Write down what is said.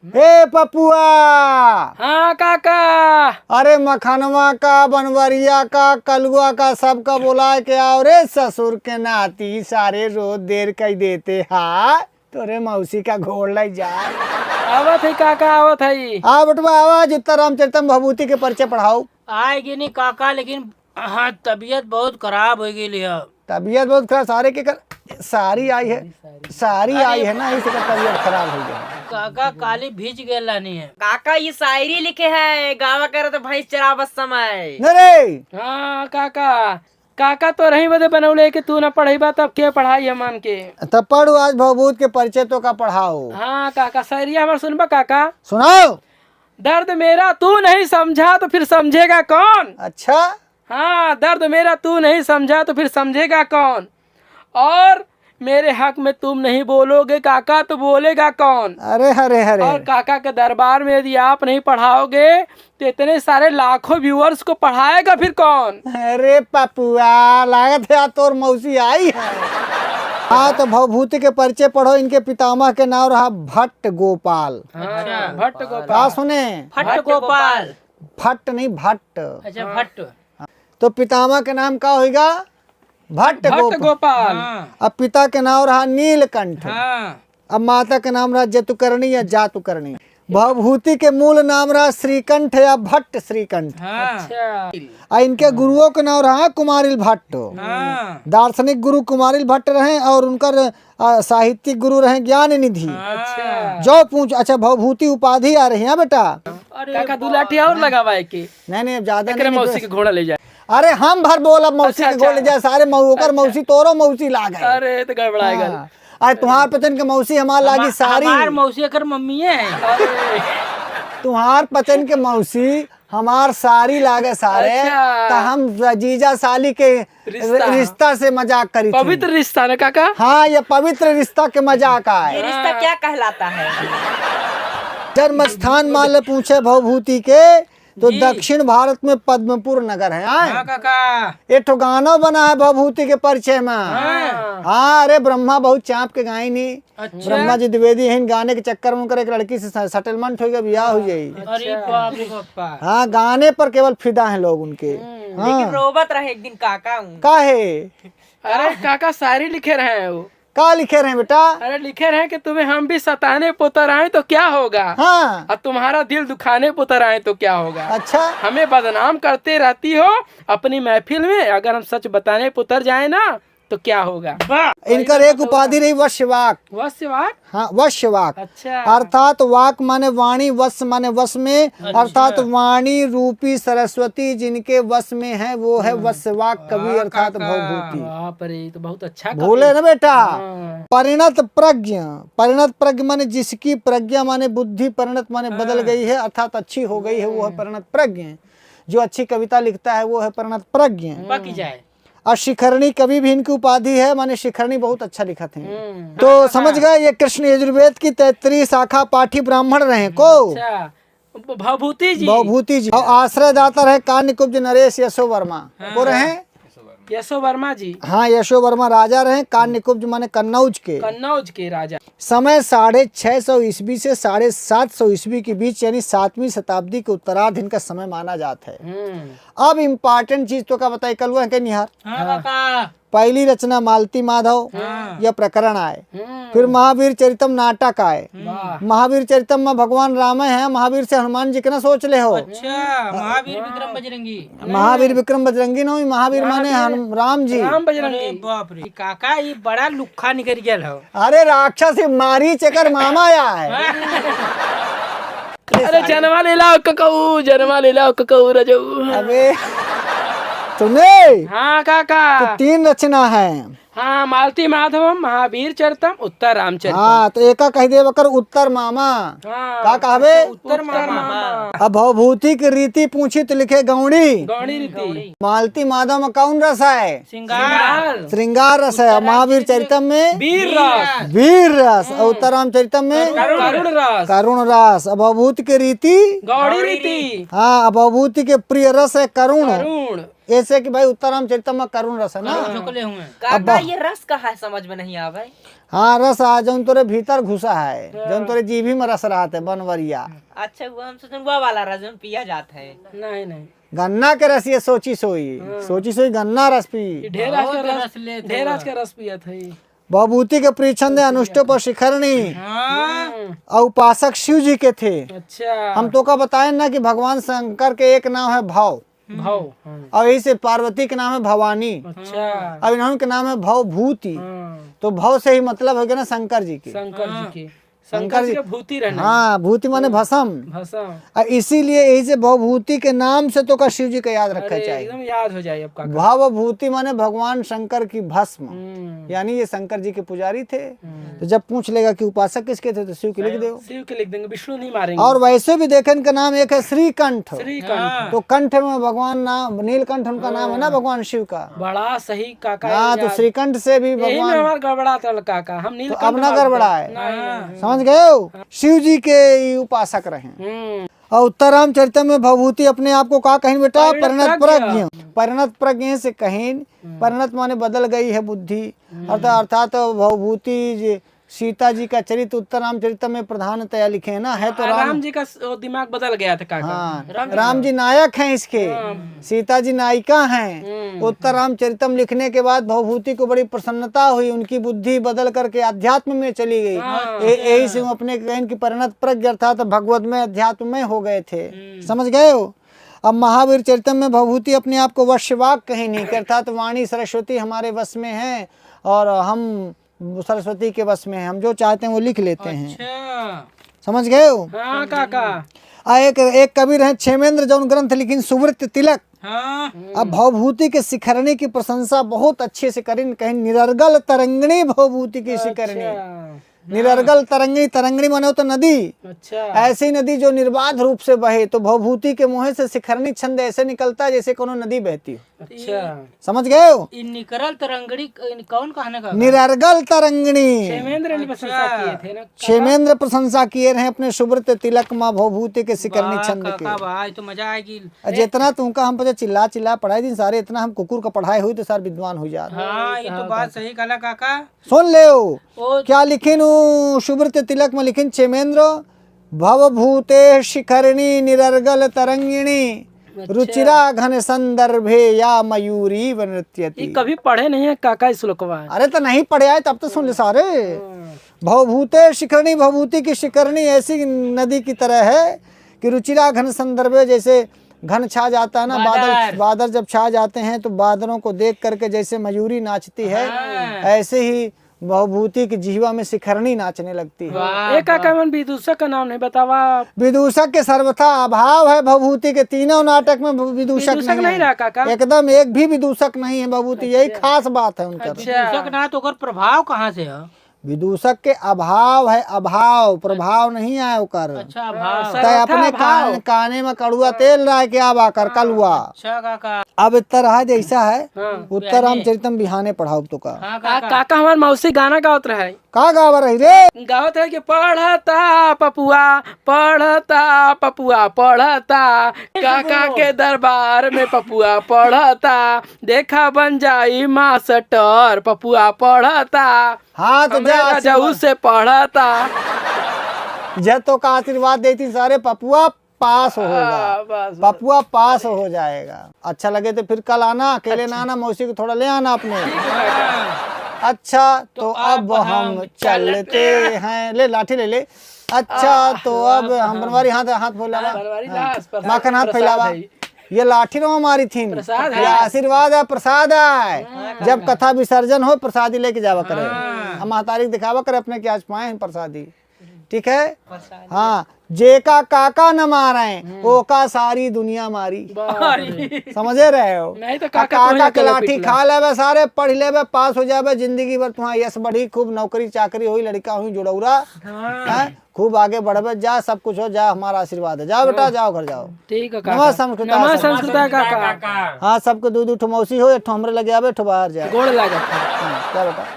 ए Papua. हाँ काका। अरे मखनवा का, बनवरिया का, कलुआ का, सबका बुला के आओ रे ससुर के नाती। सारे रोज देर कई देते हा। तोरे मौसी का घोड़ लग जाए। आवत है काका, आवत है। आ बटवा आवाज उत्तर रामचरितम भभूति के परिचय पढ़ाओ। आएगी नहीं काका, लेकिन हाँ तबीयत बहुत खराब हो गई है। तबीयत बहुत खराब सारे के सारी आई है, सारी आई है ना, इसका तबीयत खराब हो गया। काका काली भीज गेला नहीं है। काका ये शायरी लिखे है, गावा करे तो भैंस चरावत समय। नरे हाँ काका, काका तो रही बदे बनौले कि तू न पढ़ेबा तब के पढ़ाई है मान के। तब पढ़ो आज भभूत के परिचय तो का पढ़ाओ। हाँ काका, शायरिया हमार सुनबा काका। सुनाओ। दर्द मेरा तू नहीं समझा तो फिर समझेगा कौन। अच्छा। हाँ, दर्द मेरा तू नहीं समझा तो फिर समझेगा कौन। और मेरे हक में तुम नहीं बोलोगे काका तो बोलेगा कौन। अरे हरे हरे। और काका के दरबार में यदि आप नहीं पढ़ाओगे तो इतने सारे लाखों व्यूअर्स को पढ़ाएगा फिर कौन। अरे पपुआ, लागत है तोर मौसी आई है। हाँ तो भवभूति के परिचय पढ़ो। इनके पितामह के नाम रहा भट्ट गोपाल। अच्छा, भट्ट गोपाल। क्या सुने? भट्ट गोपाल। भट्ट नहीं भट्ट। अच्छा भट्ट। तो पितामह के नाम क्या होगा? भट्ट गोपाल। हाँ। अब पिता के नाम रहा नीलकंठ। हाँ। अब माता के नाम रहा जतुकर्णी या जातुकर्णी। भवभूति के मूल नाम रहा श्रीकंठ या भट्ट श्रीकंठ। हाँ। अच्छा। और इनके गुरुओं के नाम रहा कुमारिल भट्ट। हाँ। दार्शनिक गुरु कुमारिल भट्ट रहे और उनकर साहित्यिक गुरु रहे ज्ञान निधि। अच्छा। जो पूछ। अच्छा भवभूति उपाधि आ रही है बेटा। काका दुलाठी और लगावा है कि नहीं अब ज्यादा एकरे नहीं। मौसी के घोड़ा ले जाए। अरे हम भर बोल अब मौसी अच्छा, के गोल जाए सारे ओकर मौसी तोरो मौसी लाग है। अरे तो गड़बड़ाएगा। अरे तुम्हार पचन के मौसी हमार लागी सारी। हमार मौसी कर मम्मी है। तुम्हार पचन के मौसी हमार सारी लागे सारे। अच्छा। तो हम जीजा साली के रिश्ता से मजाक करी थी। पवित्र रिश्ता ना काका। हाँ ये पवित्र रिश्ता के मजाक आए। ये रिश्ता क्या कहलाता है? जन्म स्थान मान ले पूछे भवभूति के तो दक्षिण भारत में पद्मपुर नगर है। हाँ काका। एक ठो गाना बना है भवभूति के परिचय में। हाँ अरे ब्रह्मा बहुत चाँप के गाई नहीं। अच्छा। ब्रह्मा जी द्विवेदी हैं, गाने के चक्कर में उनकर एक लड़की से सेटलमेंट हो गया, ब्याह हो जाई। अरे बाप रे बापा। हाँ गाने पर केवल फिदा हैं लोग उनके। लेकिन रोबत रहे एक दिन काका हूँ। काहे? अरे काका शायरी लिखे रहे हैं वो। का लिखे रहे बेटा? अरे लिखे रहे कि तुम्हें हम भी सताने पुतर आए तो क्या होगा। हाँ। और तुम्हारा दिल दुखाने पुतर आए तो क्या होगा। अच्छा। हमें बदनाम करते रहती हो अपनी महफिल में, अगर हम सच बताने पुतर जाए ना तो क्या होगा। इनकर एक उपाधि रही वश्यवाक। वश्यवाक। हाँ वश्यवाक। अच्छा। अर्थात वाक माने वाणी, वश माने वश में। अर्थात वाणी रूपी सरस्वती जिनके वश में है वो है वश्यवाक कवि अर्थात भवभूति। बाप रे, तो बहुत अच्छा भूले ना बेटा। हाँ। परिणत प्रज्ञ। परिणत प्रज्ञ माने जिसकी प्रज्ञा माने बुद्धि, परिणत माने बदल गई है अर्थात अच्छी हो गई है, वो है परिणत प्रज्ञ। जो अच्छी कविता लिखता है वो है परिणत प्रज्ञ। बाकी जाए। और शिखरणी कवि भी इनकी उपाधि है, माने शिखरणी बहुत अच्छा लिखते हैं। तो समझ गए ये कृष्ण यजुर्वेद की 33 शाखा पाठी ब्राह्मण रहे को। अच्छा। भवभूति जी। भवभूति जी और आश्रय दाता रहे कान्यकुब्ज नरेश यशो वर्मा को रहे। यशो वर्मा जी। हाँ यशो वर्मा राजा रहे। कान्यकुब्ज माने कन्नौज के। कन्नौज के राजा। समय 650 ईस्वी से 750 ईस्वी के बीच यानी 7वीं शताब्दी के उत्तरार्ध इनका समय माना जाता है। अब इम्पोर्टेंट चीज तो क्या बताई कल है निहार। हाँ काका। पहली रचना मालती माधव यह प्रकरण आए। फिर महावीर चरितम नाटक आए। महावीर चरितम में भगवान राम है, महावीर से हनुमान जी के ना सोच ले हो। अच्छा महावीर विक्रम बजरंगी। महावीर विक्रम बजरंगी न महावीर माने राम जी। राम बजरंगी। अरे बाप रे काका, ये बड़ा लुक्खा निकल गया हो। अरे राक्षस मारी चकर मामा आया है। अरे जन्मा ले लाओ ककऊ, जन्मा ले लाओ ककऊ रजऊ। अबे सुने हाँ काका। तो 3 रचना है। हाँ मालती माधवम, महावीर चरितम, उत्तर रामचरितम। हाँ तो एका कह दे बकर उत्तर मामा। हाँ, का कहबे? उत्तर मामा। अब भवभूति की रीति पूछी तो लिखे गौड़ी। गौड़ी रीति। मालती माधव में कौन रस है? सिंगार। श्रृंगार रस है। महावीर चरितम में वीर रस। वीर रस। और उत्तर रामचरितम में करुण रस। करुण रस। अब भवभूति की रीति गौड़ी रीति। हाँ अब भवभूति के प्रिय रस है करुण। करुण। ऐसे कि भाई उत्तरामचरितम में करुण रस है ना। चुकले हुए काका ये रस कहा है समझ में नहीं आवे। हाँ रस आ जौन तोरे भीतर घुसा है, जौन तोरे जीभी में रस रहते है बनवरिया। अच्छा वो हम सोचन वो वाला रस जो पिया जाता है। नहीं नहीं, गन्ना के रस ये सोची सोई, सोची सोई गन्ना रस पी। ये ढेर आज का रस रस, लेते ढेर आज का रस पिया था ये। भवभूति के प्रीछन दे अनुष्टो पर शिखरणी और उपासक शिव जी के थे। अच्छा हम तो का बताए ना कि भगवान शंकर के एक नाम है भव, भाव। और यही से पार्वती के नाम है भवानी, अच्छा अब इन्होंने के नाम है भवभूति। तो भव से ही मतलब हो गया ना शंकर जी के। शंकर जी के, शंकर जी के भूति रहना। हाँ भूति माने भसम, भसम। और इसीलिए यही से भवभूति के नाम से तो का शिव जी का याद रखना अरे चाहिए। एकदम याद हो जाए आपका। भवभूति माने भगवान शंकर की भस्म, यानी ये शंकर जी के पुजारी थे। तो जब पूछ लेगा कि उपासक किसके थे तो शिव के लिख दो। शिव के लिख देंगे, विष्णु नहीं मारेंगे। और वैसे भी देखें इनका नाम एक है श्रीकंठ, श्रीकंठ। तो कंठ में भगवान नाम नीलकंठ उनका नाम है ना भगवान शिव का। बड़ा सही काका। हाँ तो श्रीकंठ से भी यही में भगवान, हमारा गड़बड़ा था काका, हम तो नीलकंठ अब ना मानते गड़बड़ा हैं। है, नहीं, समझ गए हो। शिव जी के ही उपासक रहे। और उत्तरामचरितम में भवभूति अपने आप को का कहीं बेटा परिणत प्रज्ञ, परिणत प्रज्ञ से कहीं, परिणत माने बदल गई है बुद्धि, अर्थात भवभूति सीता जी का चरित्र उत्तरामचरितम में प्रधानतया लिखे है ना। है तो राम जी का वो दिमाग बदल गया था काका। हाँ राम जी नायक हैं इसके, सीता जी नायिका हैं। उत्तरामचरितम लिखने के बाद भवभूति को बड़ी प्रसन्नता हुई, उनकी बुद्धि बदल करके अध्यात्म में चली गई। यही से वो अपने कहन की परिणत प्रज्ञ अर्थात भगवत में अध्यात्म में हो गए थे। समझ गए हो। अब महावीर चरितम में भवभूति अपने आप को वशवाक कहीं नहीं, अर्थात वाणी सरस्वती हमारे वश में है और हम सरस्वती के वश में है, हम जो चाहते हैं वो लिख लेते हैं। समझ गए हो। हाँ काका। एक कबीर है क्षेमेंद्र जौन ग्रंथ लिखिन सुवृत्त तिलक। अब भवभूति के शिखरणी की प्रशंसा बहुत अच्छे से करें, कहीं निरर्गल तरंगिणी भवभूति की शिखरणी। निरर्गल तरंगिणी, तरंगिणी माने तो नदी, अच्छा ऐसी नदी जो निर्बाध रूप से बहे। तो भवभूति के मुँह से शिखरणी छंद ऐसे निकलता है जैसे कोनो नदी बहती हो। अच्छा समझ गए हो। निकरल तरंगड़ी कौन कहने का? निरर्गल तरंगिणी क्षेमेंद्र ने प्रशंसा किए थे ना। क्षेमेंद्र प्रशंसा किए रहे अपने सुब्रत तिलक माँ भवभूति के शिखरणी छंद के। काका भाई तो मजा आएगी। जितना तुमका हम पे चिल्ला चिल्ला पढ़ाई दिन सारे, इतना हम कुकुर का पढ़ाई हुई तो सारे विद्वान हो जाते। हाँ ये तो बात सही कहला काका। सुन ले ओ क्या लिखिन सुब्रत तिलक में लिखिन क्षेमेंद्र भवभूते शिखरणी निरर्गल तरंगिणी रुचिरा घन संदर्भे या मयूरी ये नृत्यति। कभी पढ़े नहीं है काका इस श्लोकवा। अरे तो नहीं पढ़े आए तब तो सुन ले सारे। भवभूते शिखरणी, भवभूति की शिखरणी ऐसी नदी की तरह है कि रुचिरा घन संदर्भे, जैसे घन छा जाता है ना बादल, बादल जब छा जाते हैं तो बादलों को देख करके जैसे मयूरी नाचती है, ऐसे ही भवभूति की जीवा में शिखरणी नाचने लगती है। एक काका मन विदूषक का नाम नहीं बतावा। विदूषक के सर्वथा अभाव है भवभूति के, तीनों नाटक में विदूषक नहीं नहीं रहा है। काका। एकदम एक भी विदूषक नहीं है भवभूति, यही खास बात है उनका। विदूषक ना तो ओकर प्रभाव कहाँ से है? विदूषक के अभाव है, अभाव प्रभाव नहीं आए ओकर। अच्छा भाव। तय अपने काने में कड़ुआ तेल रहा है क्या बाकर कलुआ। अच्छा काका। अब तरह जैसा है उत्तरामचरितम बिहाने पढ़ाओ तो का। हाँ काका। काका हमार मौसी गाना गावत रहे। का गावा रही रे? गावत है कि पढ़ता पपुआ, पढ़ता पपुआ, पढ़ता काका के दरबार में पपुआ पढ़ता, देखा बन जाई मास्टर पपुआ पढ़ता। हाँ तो जाऊ से पढ़ता। जब तो का आशीर्वाद देती सारे पपुआ पास होगा, बस पपुआ पास हो जाएगा। अच्छा लगे तो फिर कल आना, अकेले ना आना, मौसी को थोड़ा ले आना अपने। अच्छा तो अब हम चलते हैं, ले लाठी ले ले। अच्छा तो अब हम बनवारी हाथ हाथ फैलावा, माखन हाथ फैलावा। ये लाठी रो हमारी थी, ये आशीर्वाद है, प्रसाद है। जब कथा विसर्जन हो प्रसादी लेके जावा करे, हम तारीख दिखावा करे अपने के आज पाए प्रसादी। ठीक है। हाँ जे का काका न मारे ओ का सारी दुनिया मारी। समझे रहे हो। नहीं तो काका के लाठी खा लेवे सारे, पढ़ लेवे, पास हो जावे, जिंदगी भर तुम्हारा यश बढ़ी, खूब नौकरी चाकरी हुई, लड़का हुई जुड़ौरा, खूब आगे बढ़वे जा, सब कुछ हो जा, हमारा आशीर्वाद है। जाओ बेटा जाओ घर जाओ। ठीक है नमः संस्कृत काका। हाँ सबके दू दू ठो मौसी हो, एक ठो हमरे लगे आवे, एक ठो बाहर जाए। गोड़ लगा। क्या बेटा।